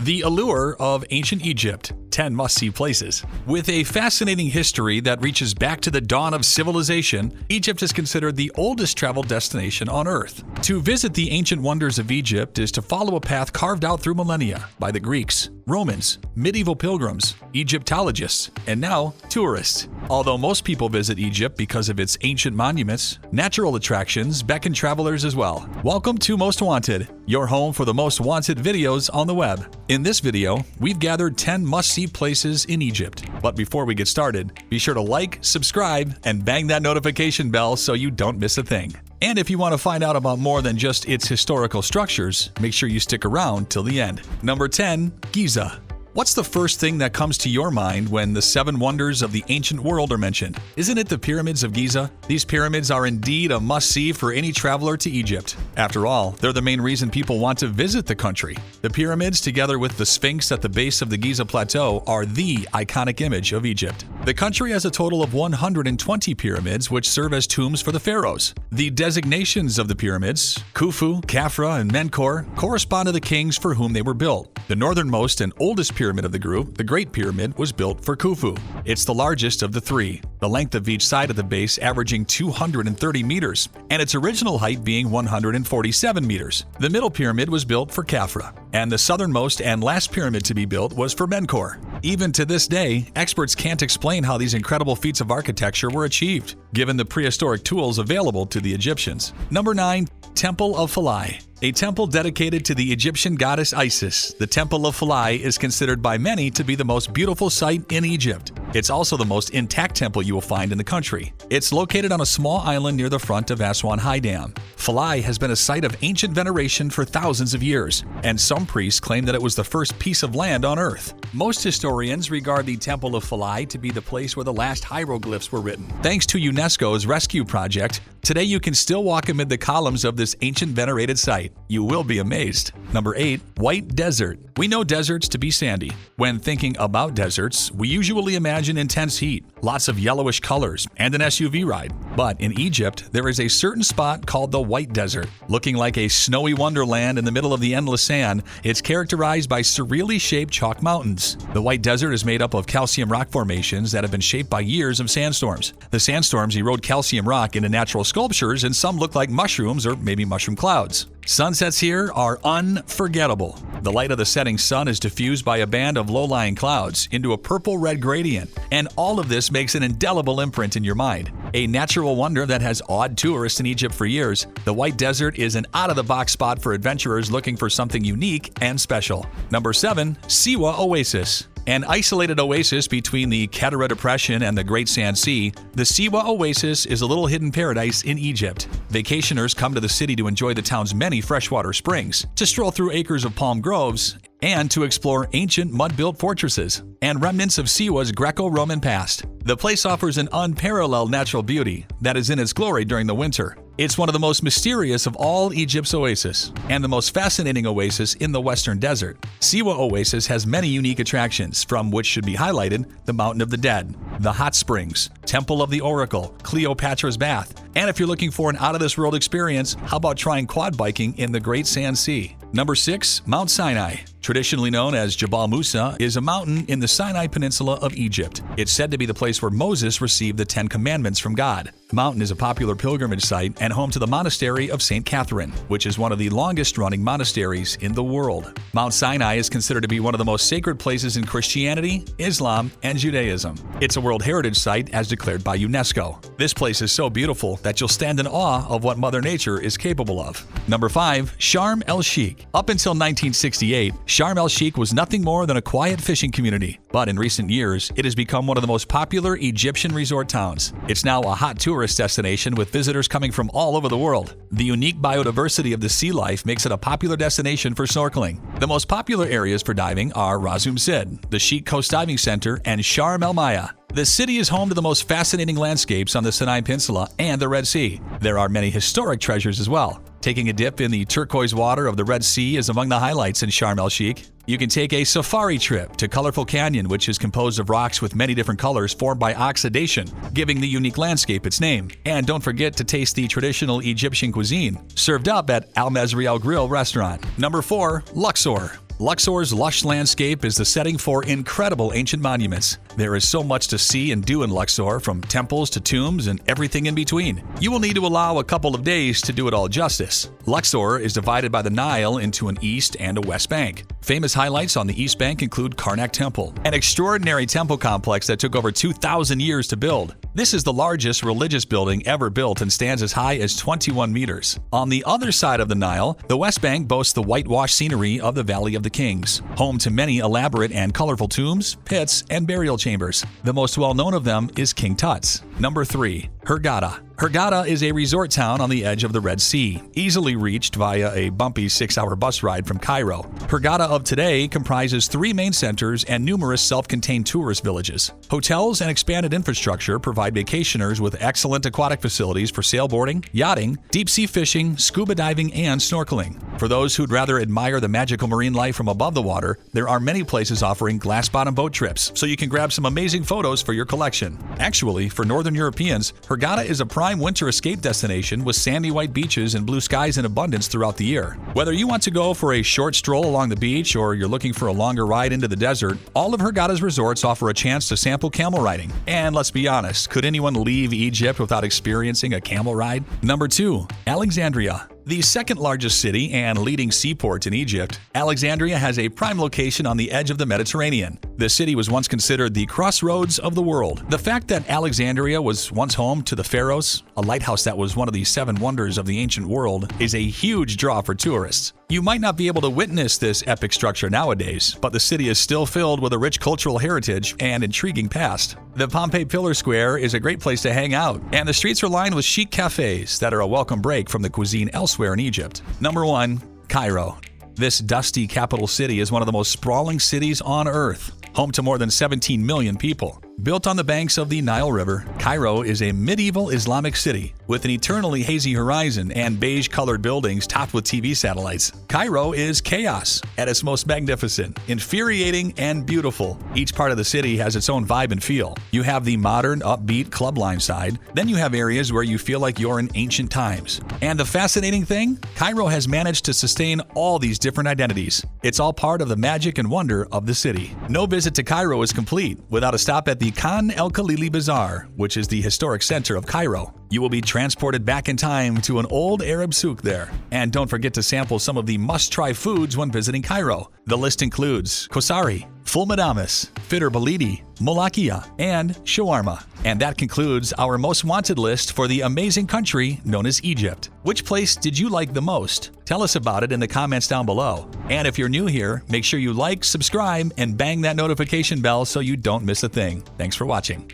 The allure of ancient Egypt, 10 must-see places. With a fascinating history that reaches back to the dawn of civilization, Egypt is considered the oldest travel destination on Earth. To visit the ancient wonders of Egypt is to follow a path carved out through millennia by the Greeks, Romans, medieval pilgrims, Egyptologists, and now tourists. Although most people visit Egypt because of its ancient monuments, natural attractions beckon travelers as well. Welcome to Most Wanted, your home for the most wanted videos on the web. In this video, we've gathered 10 must-see places in Egypt. But before we get started, be sure to like, subscribe, and bang that notification bell so you don't miss a thing. And if you want to find out about more than just its historical structures, make sure you stick around till the end. Number 10. Giza. What's the first thing that comes to your mind when the 7 wonders of the ancient world are mentioned? Isn't it the pyramids of Giza? These pyramids are indeed a must-see for any traveler to Egypt. After all, they're the main reason people want to visit the country. The pyramids, together with the Sphinx at the base of the Giza Plateau, are the iconic image of Egypt. The country has a total of 120 pyramids which serve as tombs for the pharaohs. The designations of the pyramids, Khufu, Khafra, and Menkaure, correspond to the kings for whom they were built. The northernmost and oldest pyramid of the group, the Great Pyramid, was built for Khufu. It's the largest of the 3, the length of each side of the base averaging 230 meters, and its original height being 147 meters. The middle pyramid was built for Khafra, and the southernmost and last pyramid to be built was for Menkaure. Even to this day, experts can't explain how these incredible feats of architecture were achieved, given the prehistoric tools available to the Egyptians. Number 9. Temple of Philae. A temple dedicated to the Egyptian goddess Isis, the Temple of Philae is considered by many to be the most beautiful site in Egypt. It's also the most intact temple you will find in the country. It's located on a small island near the front of Aswan High Dam. Philae has been a site of ancient veneration for thousands of years, and some priests claim that it was the first piece of land on Earth. Most historians regard the Temple of Philae to be the place where the last hieroglyphs were written. Thanks to UNESCO's rescue project, today you can still walk amid the columns of this ancient venerated site. You will be amazed. Number 8. White Desert. We know deserts to be sandy. When thinking about deserts, we usually imagine intense heat, lots of yellowish colors, and an SUV ride. But in Egypt, there is a certain spot called the White Desert. Looking like a snowy wonderland in the middle of the endless sand, it's characterized by surreally shaped chalk mountains. The White Desert is made up of calcium rock formations that have been shaped by years of sandstorms. The sandstorms erode calcium rock into natural sculptures, and some look like mushrooms or maybe mushroom clouds. Sunsets here are unforgettable. The light of the setting sun is diffused by a band of low-lying clouds into a purple-red gradient, and all of this makes an indelible imprint in your mind. A natural wonder that has awed tourists in Egypt for years, the White Desert is an out-of-the-box spot for adventurers looking for something unique and special. Number 7. Siwa Oasis. An isolated oasis between the Qattara Depression and the Great Sand Sea, the Siwa Oasis is a little hidden paradise in Egypt. Vacationers come to the city to enjoy the town's many freshwater springs, to stroll through acres of palm groves, and to explore ancient mud-built fortresses and remnants of Siwa's Greco-Roman past. The place offers an unparalleled natural beauty that is in its glory during the winter. It's one of the most mysterious of all Egypt's oases, and the most fascinating oasis in the Western Desert. Siwa Oasis has many unique attractions, from which should be highlighted the Mountain of the Dead, the Hot Springs, Temple of the Oracle, Cleopatra's Bath, and if you're looking for an out-of-this-world experience, how about trying quad biking in the Great Sand Sea? Number 6. Mount Sinai. Traditionally known as Jabal Musa, is a mountain in the Sinai Peninsula of Egypt. It's said to be the place where Moses received the 10 Commandments from God. The mountain is a popular pilgrimage site and home to the monastery of St. Catherine, which is one of the longest-running monasteries in the world. Mount Sinai is considered to be one of the most sacred places in Christianity, Islam, and Judaism. It's a World Heritage Site as declared by UNESCO. This place is so beautiful that you'll stand in awe of what Mother Nature is capable of. Number 5. Sharm el-Sheikh. Up until 1968, Sharm el-Sheikh was nothing more than a quiet fishing community, but in recent years, it has become one of the most popular Egyptian resort towns. It's now a hot tourist destination with visitors coming from all over the world. The unique biodiversity of the sea life makes it a popular destination for snorkeling. The most popular areas for diving are Razum Sid, the Sheikh Coast Diving Center, and Sharm el Maya. The city is home to the most fascinating landscapes on the Sinai Peninsula and the Red Sea. There are many historic treasures as well. Taking a dip in the turquoise water of the Red Sea is among the highlights in Sharm el-Sheikh. You can take a safari trip to Colorful Canyon, which is composed of rocks with many different colors formed by oxidation, giving the unique landscape its name. And don't forget to taste the traditional Egyptian cuisine, served up at Al Mesriel Grill restaurant. Number 4. Luxor. Luxor's lush landscape is the setting for incredible ancient monuments. There is so much to see and do in Luxor, from temples to tombs and everything in between. You will need to allow a couple of days to do it all justice. Luxor is divided by the Nile into an east and a west bank. Famous highlights on the east bank include Karnak Temple, an extraordinary temple complex that took over 2,000 years to build. This is the largest religious building ever built and stands as high as 21 meters. On the other side of the Nile, the West Bank boasts the whitewashed scenery of the Valley of the Kings, home to many elaborate and colorful tombs, pits, and burial chambers. The most well-known of them is King Tut's. Number 3. Hergada. Hergada is a resort town on the edge of the Red Sea, easily reached via a bumpy 6-hour bus ride from Cairo. Hergada of today comprises 3 main centers and numerous self-contained tourist villages. Hotels and expanded infrastructure provide vacationers with excellent aquatic facilities for sailboarding, yachting, deep-sea fishing, scuba diving, and snorkeling. For those who'd rather admire the magical marine life from above the water, there are many places offering glass-bottom boat trips, so you can grab some amazing photos for your collection. Actually, for Northern Europeans, Hergada is a prime winter escape destination with sandy white beaches and blue skies in abundance throughout the year. Whether you want to go for a short stroll along the beach or you're looking for a longer ride into the desert, all of Hergada's resorts offer a chance to sample camel riding. And let's be honest, could anyone leave Egypt without experiencing a camel ride? Number 2. Alexandria. The second largest city and leading seaport in Egypt, Alexandria has a prime location on the edge of the Mediterranean. The city was once considered the crossroads of the world. The fact that Alexandria was once home to the pharaohs, a lighthouse that was one of the 7 wonders of the ancient world, is a huge draw for tourists. You might not be able to witness this epic structure nowadays, but the city is still filled with a rich cultural heritage and intriguing past. The Pompey Pillar Square is a great place to hang out, and the streets are lined with chic cafes that are a welcome break from the cuisine elsewhere in Egypt. Number 1. Cairo. This dusty capital city is one of the most sprawling cities on Earth, home to more than 17 million people. Built on the banks of the Nile River, Cairo is a medieval Islamic city with an eternally hazy horizon and beige-colored buildings topped with TV satellites. Cairo is chaos at its most magnificent, infuriating, and beautiful. Each part of the city has its own vibe and feel. You have the modern, upbeat club line side, then you have areas where you feel like you're in ancient times. And the fascinating thing? Cairo has managed to sustain all these different identities. It's all part of the magic and wonder of the city. No visit to Cairo is complete without a stop at the Khan el-Khalili Bazaar, which is the historic center of Cairo. You will be transported back in time to an old Arab souk there. And don't forget to sample some of the must-try foods when visiting Cairo. The list includes kosari, full madamis, fitter balidi, molakia, and shawarma. And that concludes our most wanted list for the amazing country known as Egypt. Which place did you like the most? Tell us about it in the comments down below. And if you're new here, make sure you like, subscribe, and bang that notification bell so you don't miss a thing. Thanks for watching.